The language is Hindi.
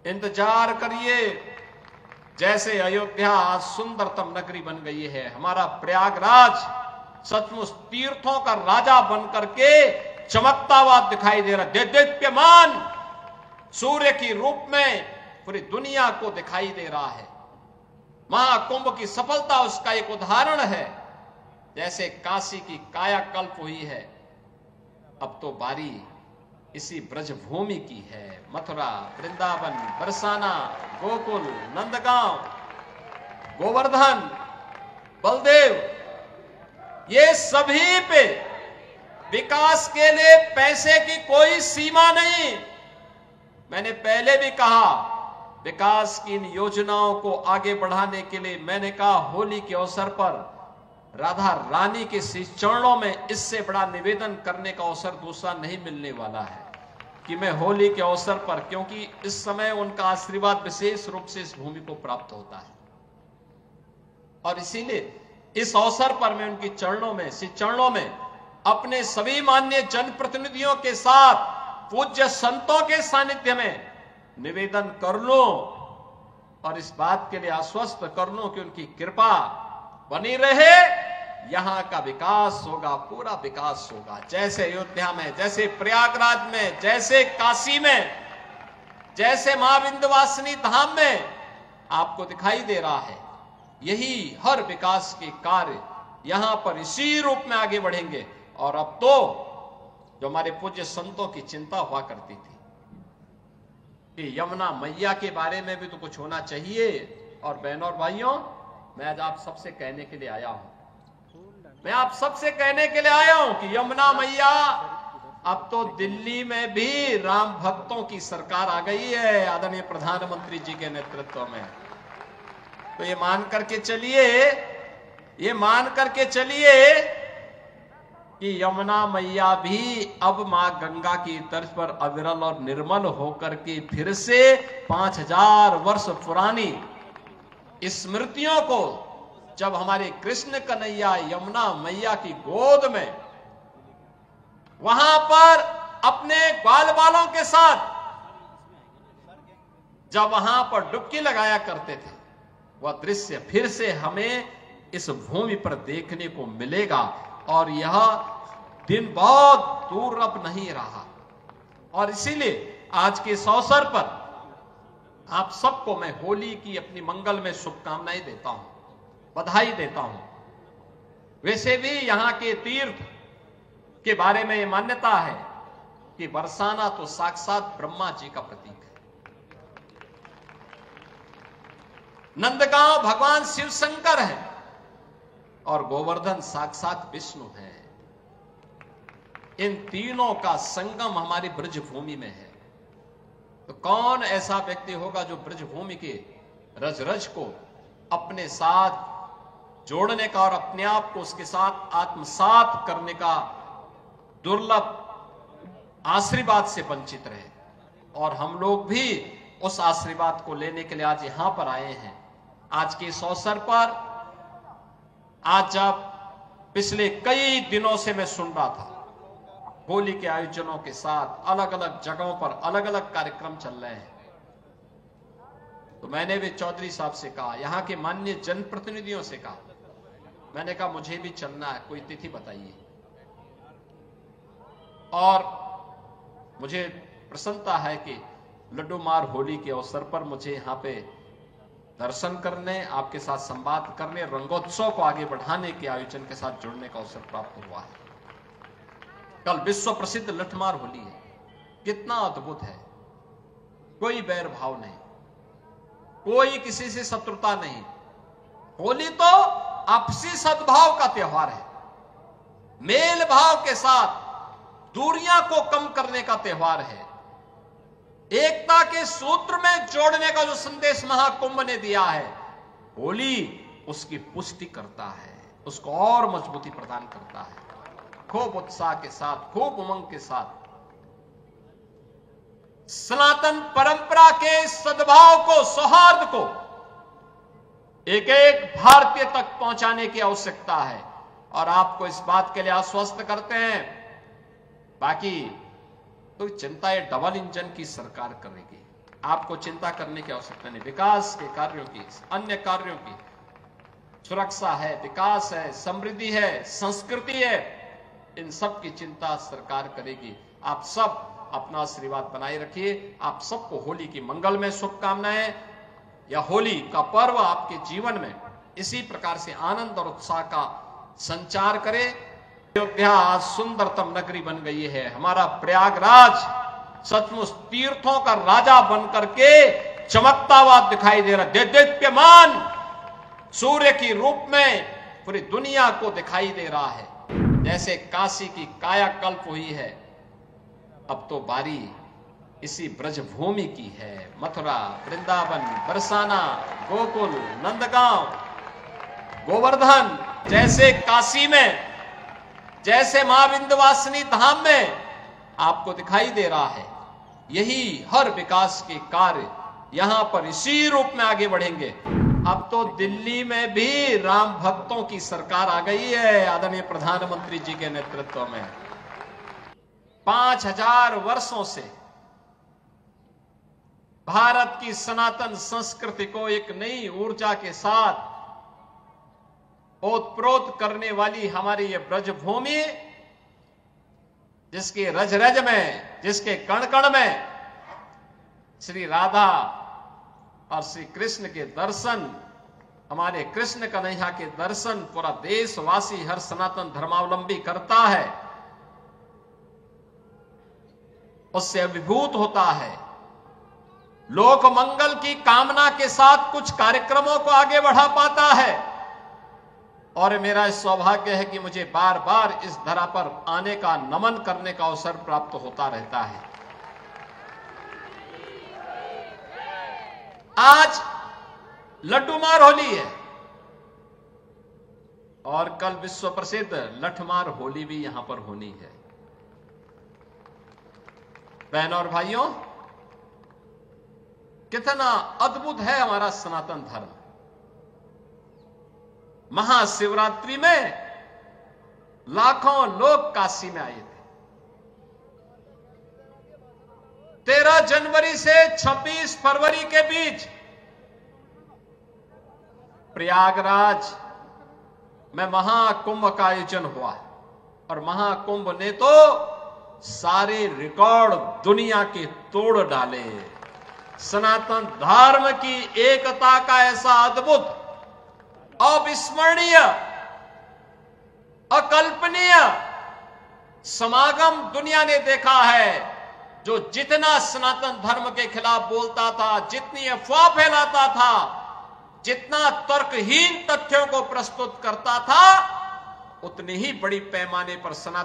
इंतजार करिए। जैसे अयोध्या आज सुंदरतम नगरी बन गई है, हमारा प्रयागराज सचमुच तीर्थों का राजा बनकर के चमकता हुआ दिखाई दे रहा है। दीप्यमान सूर्य की रूप में पूरी दुनिया को दिखाई दे रहा है। महाकुंभ की सफलता उसका एक उदाहरण है। जैसे काशी की कायाकल्प हुई है, अब तो बारी इसी ब्रजभूमि की है। मथुरा, वृंदावन, बरसाना, गोकुल, नंदगांव, गोवर्धन, बलदेव, ये सभी पे विकास के लिए पैसे की कोई सीमा नहीं। मैंने पहले भी कहा, विकास की इन योजनाओं को आगे बढ़ाने के लिए मैंने कहा होली के अवसर पर राधा रानी के चरणों में इससे बड़ा निवेदन करने का अवसर दूसरा नहीं मिलने वाला है कि मैं होली के अवसर पर, क्योंकि इस समय उनका आशीर्वाद विशेष रूप से इस भूमि को प्राप्त होता है और इसीलिए इस अवसर पर मैं उनके चरणों में, श्री चरणों में अपने सभी माननीय जनप्रतिनिधियों के साथ पूज्य संतों के सानिध्य में निवेदन कर लूं और इस बात के लिए आश्वस्त कर लूं कि उनकी कृपा बनी रहे। यहां का विकास होगा, पूरा विकास होगा। जैसे अयोध्या में, जैसे प्रयागराज में, जैसे काशी में, जैसे मां विंध्यवासिनी धाम में आपको दिखाई दे रहा है, यही हर विकास के कार्य यहां पर इसी रूप में आगे बढ़ेंगे। और अब तो जो हमारे पूज्य संतों की चिंता हुआ करती थी कि यमुना मैया के बारे में भी तो कुछ होना चाहिए। और बहनों और भाइयों, मैं आज आप सबसे कहने के लिए आया हूं, मैं आप सबसे कहने के लिए आया हूं कि यमुना मैया, अब तो दिल्ली में भी राम भक्तों की सरकार आ गई है आदरणीय प्रधानमंत्री जी के नेतृत्व में। तो ये मान करके चलिए कि यमुना मैया भी अब मां गंगा की तर्ज पर अविरल और निर्मल होकर के फिर से 5000 वर्ष पुरानी स्मृतियों को, जब हमारे कृष्ण कन्हैया यमुना मैया की गोद में वहां पर अपने ग्वाल बालों के साथ जब वहां पर डुबकी लगाया करते थे, वह दृश्य फिर से हमें इस भूमि पर देखने को मिलेगा। और यह दिन बहुत दूर अब नहीं रहा। और इसीलिए आज के इस अवसर पर आप सबको मैं होली की अपनी मंगल में शुभकामनाएं देता हूं, बधाई देता हूं। वैसे भी यहां के तीर्थ के बारे में यह मान्यता है कि बरसाना तो साक्षात ब्रह्मा जी का प्रतीक है, नंदगांव भगवान शिव शंकर है और गोवर्धन साक्षात विष्णु है। इन तीनों का संगम हमारी ब्रजभूमि में है। तो कौन ऐसा व्यक्ति होगा जो ब्रजभूमि के रज रज को अपने साथ जोड़ने का और अपने आप को उसके साथ आत्मसात करने का दुर्लभ आशीर्वाद से वंचित रहे। और हम लोग भी उस आशीर्वाद को लेने के लिए आज यहां पर आए हैं। आज के इस अवसर पर, आज जब पिछले कई दिनों से मैं सुन रहा था होली के आयोजनों के साथ अलग अलग जगहों पर अलग अलग कार्यक्रम चल रहे हैं, तो मैंने भी चौधरी साहब से कहा, यहां के माननीय जनप्रतिनिधियों से कहा, मैंने कहा मुझे भी चलना है, कोई तिथि बताइए। और मुझे प्रसन्नता है कि लड्डू मार होली के अवसर पर मुझे यहां पे दर्शन करने, आपके साथ संवाद करने, रंगोत्सव को आगे बढ़ाने के आयोजन के साथ जुड़ने का अवसर प्राप्त हुआ है। कल विश्व प्रसिद्ध लठमार होली है, कितना अद्भुत है। कोई बैर भाव नहीं, कोई किसी से शत्रुता नहीं। होली तो आपसी सद्भाव का त्योहार है, मेल भाव के साथ दूरियां को कम करने का त्योहार है, एकता के सूत्र में जोड़ने का जो संदेश महाकुंभ ने दिया है, होली उसकी पुष्टि करता है, उसको और मजबूती प्रदान करता है। खूब उत्साह के साथ, खूब उमंग के साथ सनातन परंपरा के सद्भाव को, सौहार्द को एक एक भारतीय तक पहुंचाने की आवश्यकता है। और आपको इस बात के लिए आश्वस्त करते हैं, बाकी तो चिंता ये डबल इंजन की सरकार करेगी। आपको चिंता करने की आवश्यकता नहीं। विकास के कार्यों की, अन्य कार्यों की, सुरक्षा है, विकास है, समृद्धि है, संस्कृति है, इन सब की चिंता सरकार करेगी। आप सब अपना आशीर्वाद बनाए रखिए। आप सबको होली की मंगलमय शुभकामनाएं। यह होली का पर्व आपके जीवन में इसी प्रकार से आनंद और उत्साह का संचार करे। अयोध्या आज सुंदरतम नगरी बन गई है। हमारा प्रयागराज सचमुच तीर्थों का राजा बन करके चमकता हुआ दिखाई दे रहा है। दीप्यमान सूर्य की रूप में पूरी दुनिया को दिखाई दे रहा है। जैसे काशी की कायाकल्प हुई है, अब तो बारी इसी ब्रजभूमि की है। मथुरा, वृंदावन, बरसाना, गोकुल, नंदगांव, गोवर्धन जैसे काशी में, जैसे मां विंध्यवासिनी धाम में आपको दिखाई दे रहा है। यही हर विकास के कार्य यहां पर इसी रूप में आगे बढ़ेंगे। अब तो दिल्ली में भी राम भक्तों की सरकार आ गई है आदरणीय प्रधानमंत्री जी के नेतृत्व में। 5000 वर्षों से भारत की सनातन संस्कृति को एक नई ऊर्जा के साथ ओतप्रोत करने वाली हमारी ये ब्रजभूमि, जिसके रज रज में, जिसके कण कण में श्री राधा और श्री कृष्ण के दर्शन, हमारे कृष्ण कन्हैया के दर्शन पूरा देशवासी, हर सनातन धर्मावलंबी करता है, उससे अभिभूत होता है। लोक मंगल की कामना के साथ कुछ कार्यक्रमों को आगे बढ़ा पाता है। और मेरा सौभाग्य है कि मुझे बार बार इस धरा पर आने का, नमन करने का अवसर प्राप्त होता रहता है। आज लड्डूमार होली है और कल विश्व प्रसिद्ध लठमार होली भी यहां पर होनी है। बहनों और भाइयों, कितना अद्भुत है हमारा सनातन धर्म। महाशिवरात्रि में लाखों लोग काशी में आए थे। 13 जनवरी से 26 फरवरी के बीच प्रयागराज में महाकुंभ का आयोजन हुआ और महाकुंभ ने तो सारे रिकॉर्ड दुनिया के तोड़ डाले। सनातन धर्म की एकता का ऐसा अद्भुत, अविस्मरणीय, अकल्पनीय समागम दुनिया ने देखा है। जो जितना सनातन धर्म के खिलाफ बोलता था, जितनी अफवाह फैलाता था, जितना तर्कहीन तथ्यों को प्रस्तुत करता था, उतनी ही बड़ी पैमाने पर सनातन